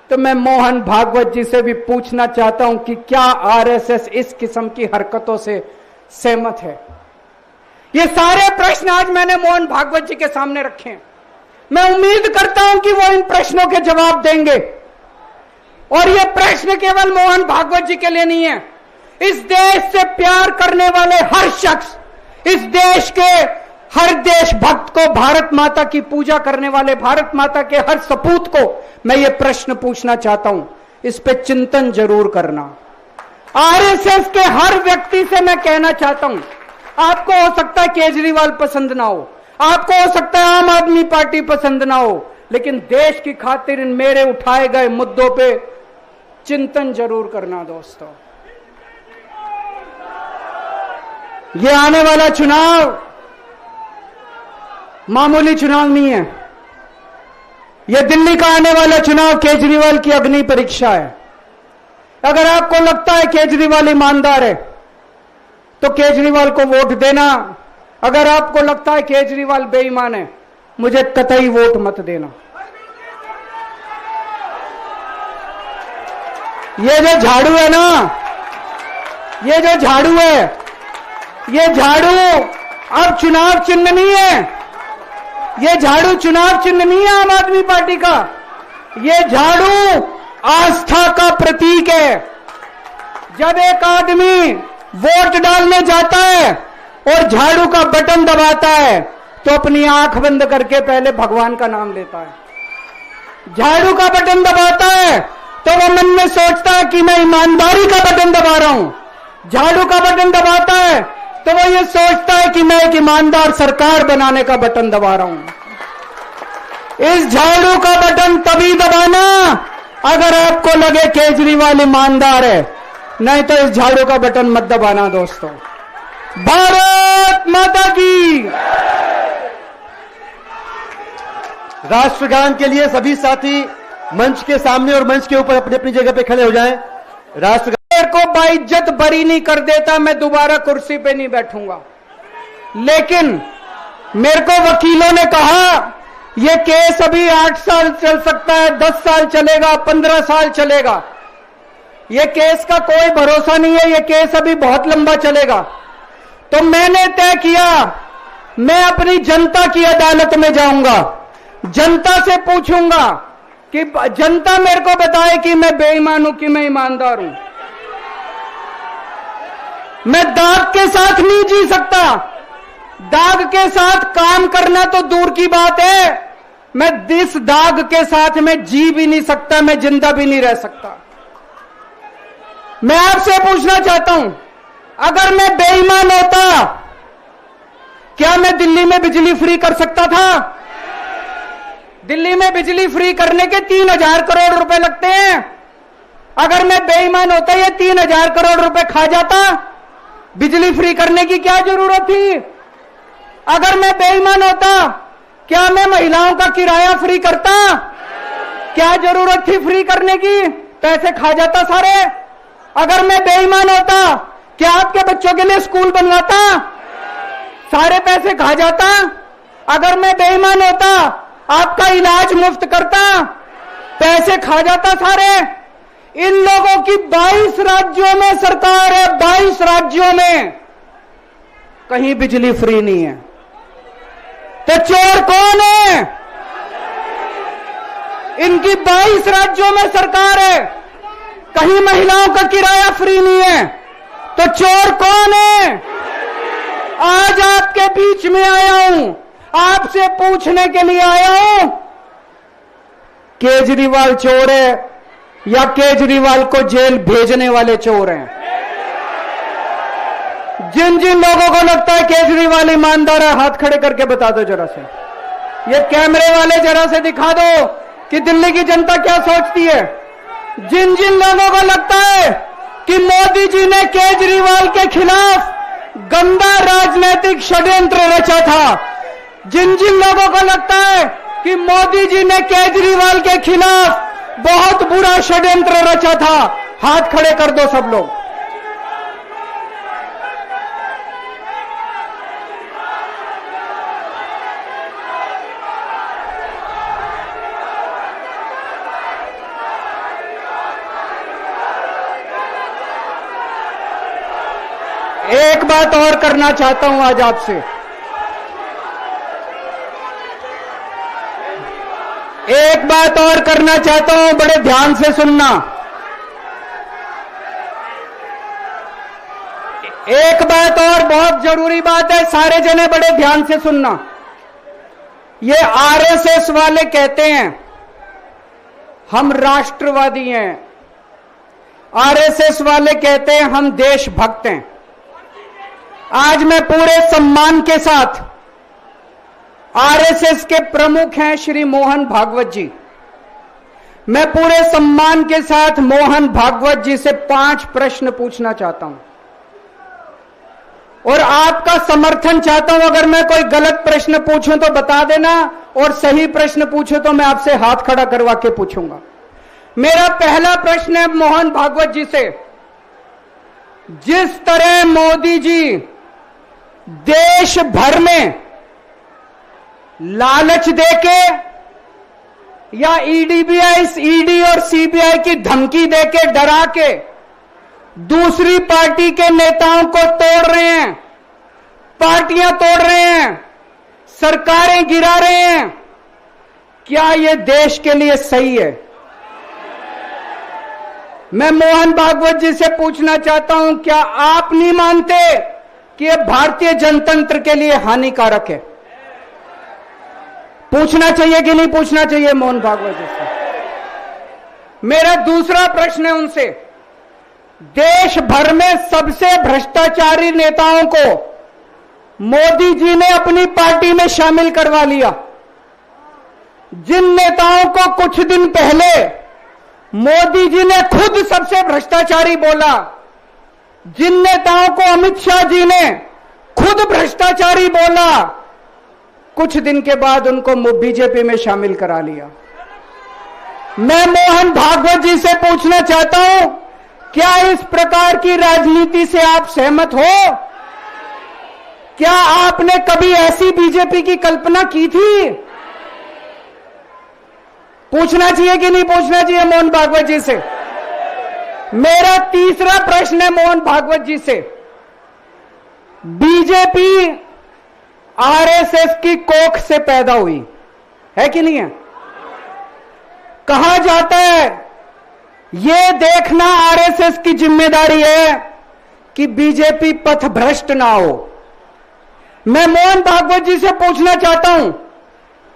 तो मैं मोहन भागवत जी से भी पूछना चाहता हूं कि क्या आरएसएस इस किस्म की हरकतों से सहमत है? ये सारे प्रश्न आज मैंने मोहन भागवत जी के सामने रखे हैं। मैं उम्मीद करता हूं कि वो इन प्रश्नों के जवाब देंगे। और ये प्रश्न केवल मोहन भागवत जी के लिए नहीं है। इस देश से प्यार करने वाले हर शख्स, इस देश के हर देशभक्त को, भारत माता की पूजा करने वाले भारत माता के हर सपूत को मैं ये प्रश्न पूछना चाहता हूं, इस पे चिंतन जरूर करना। आरएसएस के हर व्यक्ति से मैं कहना चाहता हूं, आपको हो सकता है केजरीवाल पसंद ना हो, आपको हो सकता है आम आदमी पार्टी पसंद ना हो, लेकिन देश की खातिर इन मेरे उठाए गए मुद्दों पे चिंतन जरूर करना दोस्तों। ये आने वाला चुनाव मामूली चुनाव नहीं है। ये दिल्ली का आने वाला चुनाव केजरीवाल की अग्नि परीक्षा है। अगर आपको लगता है केजरीवाल ईमानदार है तो केजरीवाल को वोट देना। अगर आपको लगता है केजरीवाल बेईमान है, मुझे कतई वोट मत देना। ये जो झाड़ू है ना, ये जो झाड़ू है, ये झाड़ू अब चुनाव चिन्ह नहीं है। ये झाड़ू चुनाव चिन्ह नहीं है आम आदमी पार्टी का। ये झाड़ू आस्था का प्रतीक है। जब एक आदमी वोट डालने जाता है और झाड़ू का बटन दबाता है तो अपनी आंख बंद करके पहले भगवान का नाम लेता है। झाड़ू का बटन दबाता है तो वो मन में सोचता है कि मैं ईमानदारी का बटन दबा रहा हूं। झाड़ू का बटन दबाता है तो वो ये सोचता है कि मैं एक ईमानदार सरकार बनाने का बटन दबा रहा हूं। इस झाड़ू का बटन तभी दबाना अगर आपको लगे केजरीवाल ईमानदार है, नहीं तो इस झाड़ू का बटन मत दबाना दोस्तों। भारत माता की। राष्ट्रगान के लिए सभी साथी मंच के सामने और मंच के ऊपर अपनी अपनी जगह पे खड़े हो जाएं। राष्ट्रगान मेरे को बाइज्जत बरी नहीं कर देता, मैं दोबारा कुर्सी पे नहीं बैठूंगा। लेकिन मेरे को वकीलों ने कहा यह केस अभी 8 साल चल सकता है, 10 साल चलेगा, 15 साल चलेगा। यह केस का कोई भरोसा नहीं है, यह केस अभी बहुत लंबा चलेगा। तो मैंने तय किया मैं अपनी जनता की अदालत में जाऊंगा, जनता से पूछूंगा कि जनता मेरे को बताए कि मैं बेईमान हूं कि मैं ईमानदार हूं। मैं दाग के साथ नहीं जी सकता। दाग के साथ काम करना तो दूर की बात है, मैं इस दाग के साथ मैं जी भी नहीं सकता, मैं जिंदा भी नहीं रह सकता। मैं आपसे पूछना चाहता हूं, अगर मैं बेईमान होता क्या मैं दिल्ली में बिजली फ्री कर सकता था? दिल्ली में बिजली फ्री करने के 3,000 करोड़ रुपए लगते हैं। अगर मैं बेईमान होता ये 3,000 करोड़ रुपए खा जाता, बिजली फ्री करने की क्या जरूरत थी? अगर मैं बेईमान होता क्या मैं महिलाओं का किराया फ्री करता? क्या जरूरत थी फ्री करने की? पैसे खा जाता सारे। अगर मैं बेईमान होता क्या आपके बच्चों के लिए स्कूल बनवाता? सारे पैसे खा जाता। अगर मैं बेईमान होता आपका इलाज मुफ्त करता? पैसे खा जाता सारे। इन लोगों की 22 राज्यों में सरकार है, 22 राज्यों में कहीं बिजली फ्री नहीं है। तो चोर कौन है? इनकी 22 राज्यों में सरकार है, कहीं महिलाओं का किराया फ्री नहीं है, तो चोर कौन है? आज आपके बीच में आया हूं, आपसे पूछने के लिए आया हूं, केजरीवाल चोर है या केजरीवाल को जेल भेजने वाले चोर हैं? जिन जिन लोगों को लगता है केजरीवाल ईमानदार है, हाथ खड़े करके बता दो जरा से। ये कैमरे वाले जरा से दिखा दो कि दिल्ली की जनता क्या सोचती है। जिन जिन लोगों को लगता है कि मोदी जी ने केजरीवाल के खिलाफ गंदा राजनीतिक षड्यंत्र रचा था, जिन जिन लोगों को लगता है कि मोदी जी ने केजरीवाल के खिलाफ बहुत बुरा षड्यंत्र रचा था, हाथ खड़े कर दो सब लोग। एक बात और करना चाहता हूं आज आपसे। एक बात और करना चाहता हूं, बड़े ध्यान से सुनना। एक बात और बहुत जरूरी बात है, सारे जने बड़े ध्यान से सुनना। ये आरएसएस वाले कहते हैं हम राष्ट्रवादी हैं, आरएसएस वाले कहते हैं हम देशभक्त हैं। आज मैं पूरे सम्मान के साथ, आरएसएस के प्रमुख हैं श्री मोहन भागवत जी, मैं पूरे सम्मान के साथ मोहन भागवत जी से 5 प्रश्न पूछना चाहता हूं। और आपका समर्थन चाहता हूं। अगर मैं कोई गलत प्रश्न पूछूं तो बता देना, और सही प्रश्न पूछूं तो मैं आपसे हाथ खड़ा करवा के पूछूंगा। मेरा पहला प्रश्न है मोहन भागवत जी से। जिस तरह मोदी जी देश भर में लालच देके या ईडी और सीबीआई की धमकी देके, डरा के दूसरी पार्टी के नेताओं को तोड़ रहे हैं, पार्टियां तोड़ रहे हैं, सरकारें गिरा रहे हैं, क्या यह देश के लिए सही है? मैं मोहन भागवत जी से पूछना चाहता हूं, क्या आप नहीं मानते कि यह भारतीय जनतंत्र के लिए हानिकारक है? पूछना चाहिए कि नहीं पूछना चाहिए मोहन भागवत जी से? मेरा दूसरा प्रश्न है उनसे। देश भर में सबसे भ्रष्टाचारी नेताओं को मोदी जी ने अपनी पार्टी में शामिल करवा लिया। जिन नेताओं को कुछ दिन पहले मोदी जी ने खुद सबसे भ्रष्टाचारी बोला, जिन नेताओं को अमित शाह जी ने खुद भ्रष्टाचारी बोला, कुछ दिन के बाद उनको बीजेपी में शामिल करा लिया। मैं मोहन भागवत जी से पूछना चाहता हूं, क्या इस प्रकार की राजनीति से आप सहमत हो? क्या आपने कभी ऐसी बीजेपी की कल्पना की थी? पूछना चाहिए कि नहीं पूछना चाहिए मोहन भागवत जी से? मेरा तीसरा प्रश्न है मोहन भागवत जी से। बीजेपी आरएसएस की कोख से पैदा हुई है कि नहीं है? कहा जाता है यह देखना आरएसएस की जिम्मेदारी है कि बीजेपी पथभ्रष्ट ना हो। मैं मोहन भागवत जी से पूछना चाहता हूं,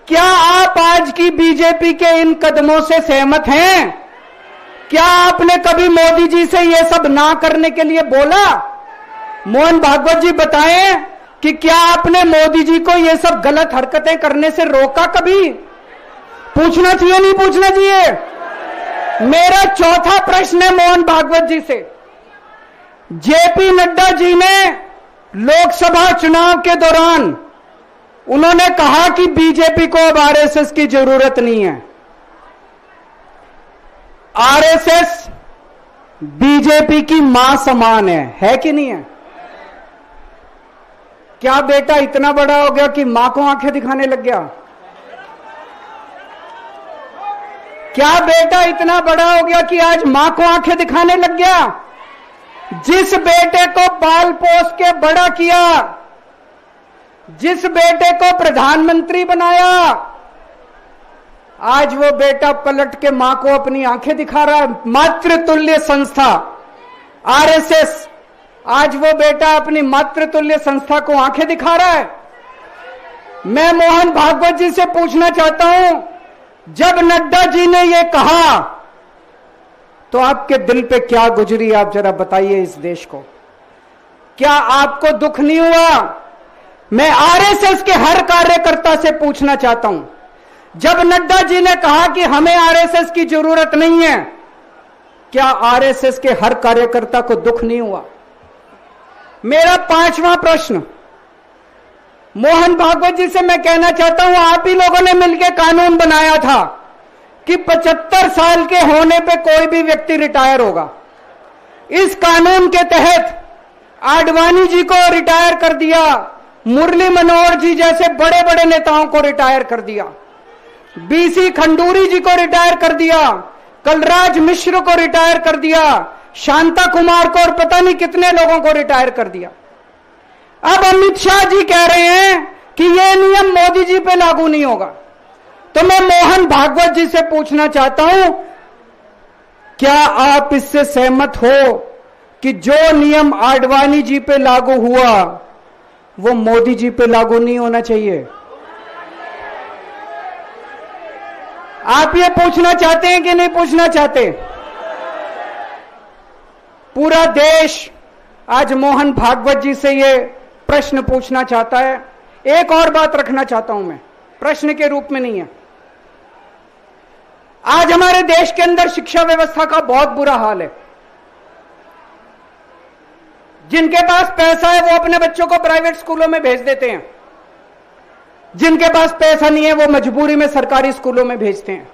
क्या आप आज की बीजेपी के इन कदमों से सहमत हैं? क्या आपने कभी मोदी जी से यह सब ना करने के लिए बोला? मोहन भागवत जी बताएं कि क्या आपने मोदी जी को यह सब गलत हरकतें करने से रोका कभी? पूछना चाहिए नहीं पूछना चाहिए? मेरा चौथा प्रश्न है मोहन भागवत जी से। जेपी नड्डा जी ने लोकसभा चुनाव के दौरान उन्होंने कहा कि बीजेपी को अब आरएसएस की जरूरत नहीं है। आरएसएस बीजेपी की मां समान है कि नहीं है? क्या बेटा इतना बड़ा हो गया कि मां को आंखें दिखाने लग गया? क्या बेटा इतना बड़ा हो गया कि आज मां को आंखें दिखाने लग गया? जिस बेटे को पाल पोस के बड़ा किया, जिस बेटे को प्रधानमंत्री बनाया, आज वो बेटा पलट के मां को अपनी आंखें दिखा रहा है। मातृतुल्य संस्था आरएसएस, आज वो बेटा अपनी मातृतुल्य संस्था को आंखें दिखा रहा है। मैं मोहन भागवत जी से पूछना चाहता हूं, जब नड्डा जी ने ये कहा तो आपके दिल पे क्या गुजरी, आप जरा बताइए इस देश को। क्या आपको दुख नहीं हुआ? मैं आरएसएस के हर कार्यकर्ता से पूछना चाहता हूं, जब नड्डा जी ने कहा कि हमें आरएसएस की जरूरत नहीं है, क्या आरएसएस के हर कार्यकर्ता को दुख नहीं हुआ? मेरा पांचवा प्रश्न मोहन भागवत जी से मैं कहना चाहता हूं, आप ही लोगों ने मिलकर कानून बनाया था कि 75 साल के होने पे कोई भी व्यक्ति रिटायर होगा। इस कानून के तहत आडवाणी जी को रिटायर कर दिया, मुरली मनोहर जी जैसे बड़े बड़े नेताओं को रिटायर कर दिया, बीसी खंडूरी जी को रिटायर कर दिया, कलराज मिश्र को रिटायर कर दिया, शांता कुमार को और पता नहीं कितने लोगों को रिटायर कर दिया। अब अमित शाह जी कह रहे हैं कि यह नियम मोदी जी पे लागू नहीं होगा। तो मैं मोहन भागवत जी से पूछना चाहता हूं, क्या आप इससे सहमत हो कि जो नियम आडवाणी जी पे लागू हुआ वो मोदी जी पे लागू नहीं होना चाहिए? आप ये पूछना चाहते हैं कि नहीं पूछना चाहते? पूरा देश आज मोहन भागवत जी से ये प्रश्न पूछना चाहता है। एक और बात रखना चाहता हूं मैं, प्रश्न के रूप में नहीं है। आज हमारे देश के अंदर शिक्षा व्यवस्था का बहुत बुरा हाल है। जिनके पास पैसा है वो अपने बच्चों को प्राइवेट स्कूलों में भेज देते हैं, जिनके पास पैसा नहीं है वो मजबूरी में सरकारी स्कूलों में भेजते हैं।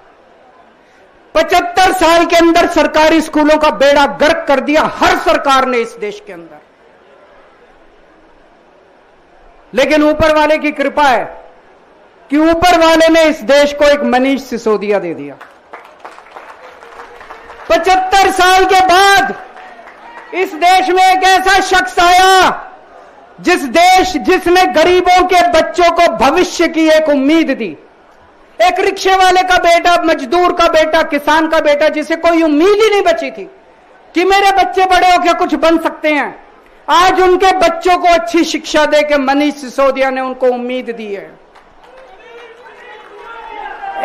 75 साल के अंदर सरकारी स्कूलों का बेड़ा गर्क कर दिया हर सरकार ने इस देश के अंदर। लेकिन ऊपर वाले की कृपा है कि ऊपर वाले ने इस देश को एक मनीष सिसोदिया दे दिया। 75 साल के बाद इस देश में एक ऐसा शख्स आया जिसने गरीबों के बच्चों को भविष्य की एक उम्मीद दी। एक रिक्शे वाले का बेटा, मजदूर का बेटा, किसान का बेटा, जिसे कोई उम्मीद ही नहीं बची थी कि मेरे बच्चे बड़े होकर कुछ बन सकते हैं, आज उनके बच्चों को अच्छी शिक्षा देकर मनीष सिसोदिया ने उनको उम्मीद दी है।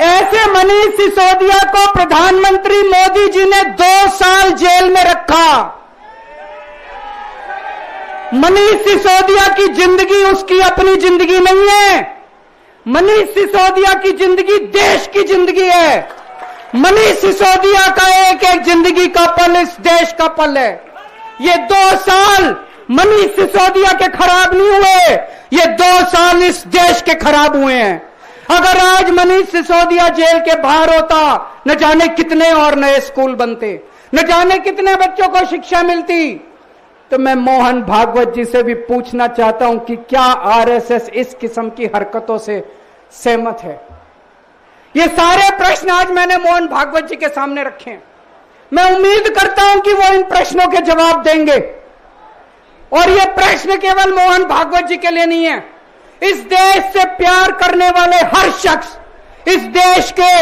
ऐसे मनीष सिसोदिया को प्रधानमंत्री मोदी जी ने 2 साल जेल में रखा। मनीष सिसोदिया की जिंदगी उसकी अपनी जिंदगी नहीं है। मनीष सिसोदिया की जिंदगी देश की जिंदगी है। मनीष सिसोदिया का एक एक जिंदगी का पल इस देश का पल है। ये 2 साल मनीष सिसोदिया के खराब नहीं हुए, ये 2 साल इस देश के खराब हुए हैं। अगर आज मनीष सिसोदिया जेल के बाहर होता, न जाने कितने और नए स्कूल बनते, न जाने कितने बच्चों को शिक्षा मिलती। तो मैं मोहन भागवत जी से भी पूछना चाहता हूं कि क्या आरएसएस इस किस्म की हरकतों से सहमत है? ये सारे प्रश्न आज मैंने मोहन भागवत जी के सामने रखे हैं। मैं उम्मीद करता हूं कि वो इन प्रश्नों के जवाब देंगे। और ये प्रश्न केवल मोहन भागवत जी के लिए नहीं है। इस देश से प्यार करने वाले हर शख्स, इस देश के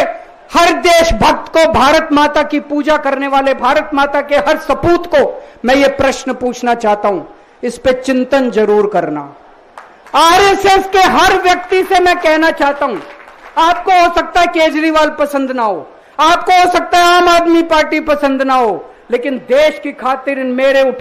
हर देशभक्त को, भारत माता की पूजा करने वाले भारत माता के हर सपूत को मैं ये प्रश्न पूछना चाहता हूं। इस पे चिंतन जरूर करना। आरएसएस के हर व्यक्ति से मैं कहना चाहता हूं, आपको हो सकता है केजरीवाल पसंद ना हो, आपको हो सकता है आम आदमी पार्टी पसंद ना हो, लेकिन देश की खातिर मेरे उठा